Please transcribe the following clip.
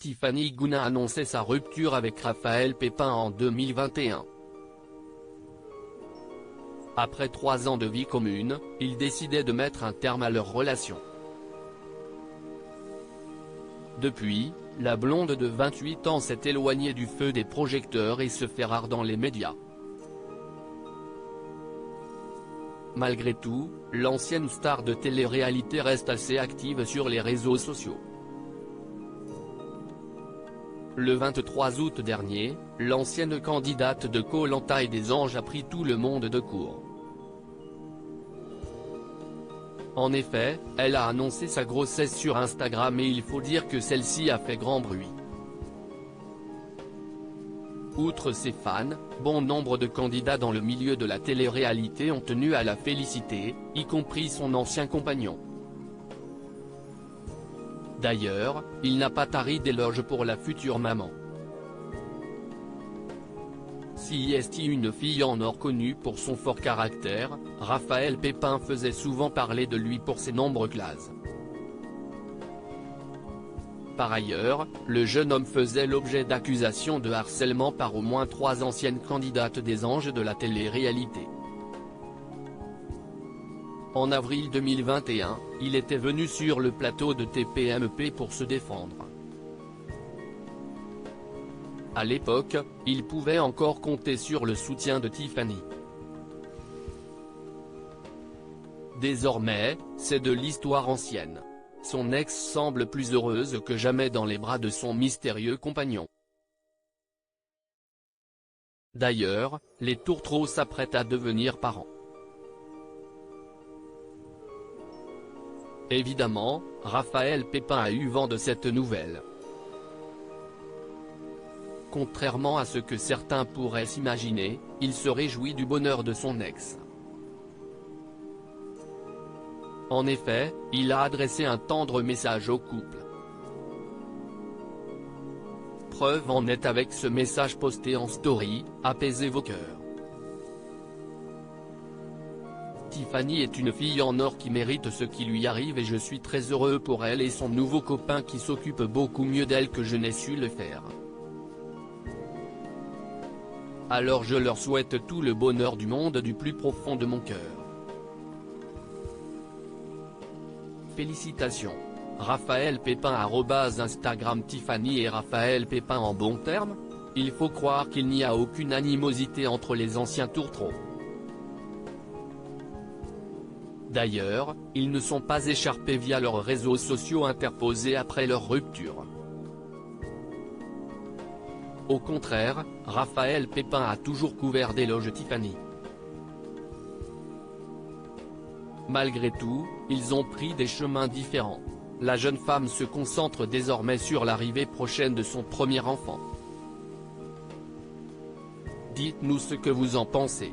Tiffany Goun a annoncé sa rupture avec Raphaël Pépin en 2021. Après 3 ans de vie commune, ils décidaient de mettre un terme à leur relation. Depuis, la blonde de 28 ans s'est éloignée du feu des projecteurs et se fait rare dans les médias. Malgré tout, l'ancienne star de télé-réalité reste assez active sur les réseaux sociaux. Le 23 août dernier, l'ancienne candidate de Koh-Lanta et des Anges a pris tout le monde de court. En effet, elle a annoncé sa grossesse sur Instagram et il faut dire que celle-ci a fait grand bruit. Outre ses fans, bon nombre de candidats dans le milieu de la télé-réalité ont tenu à la féliciter, y compris son ancien compagnon. D'ailleurs, il n'a pas tari d'éloges pour la future maman. Si est une fille en or connue pour son fort caractère, Raphaël Pépin faisait souvent parler de lui pour ses nombreuses classes. Par ailleurs, le jeune homme faisait l'objet d'accusations de harcèlement par au moins 3 anciennes candidates des Anges de la télé-réalité. En avril 2021, il était venu sur le plateau de TPMP pour se défendre. À l'époque, il pouvait encore compter sur le soutien de Tiffany. Désormais, c'est de l'histoire ancienne. Son ex semble plus heureuse que jamais dans les bras de son mystérieux compagnon. D'ailleurs, les tourtereaux s'apprêtent à devenir parents. Évidemment, Raphaël Pépin a eu vent de cette nouvelle. Contrairement à ce que certains pourraient s'imaginer, il se réjouit du bonheur de son ex. En effet, il a adressé un tendre message au couple. Preuve en est avec ce message posté en story, « Apaisez vos cœurs ». Tiffany est une fille en or qui mérite ce qui lui arrive et je suis très heureux pour elle et son nouveau copain qui s'occupe beaucoup mieux d'elle que je n'ai su le faire. Alors je leur souhaite tout le bonheur du monde du plus profond de mon cœur. Félicitations. Raphaël Pépin @Instagram Tiffany et Raphaël Pépin en bons termes? Il faut croire qu'il n'y a aucune animosité entre les anciens tourtereaux. D'ailleurs, ils ne sont pas écharpés via leurs réseaux sociaux interposés après leur rupture. Au contraire, Raphaël Pépin a toujours couvert d'éloges Tiffany. Malgré tout, ils ont pris des chemins différents. La jeune femme se concentre désormais sur l'arrivée prochaine de son premier enfant. Dites-nous ce que vous en pensez.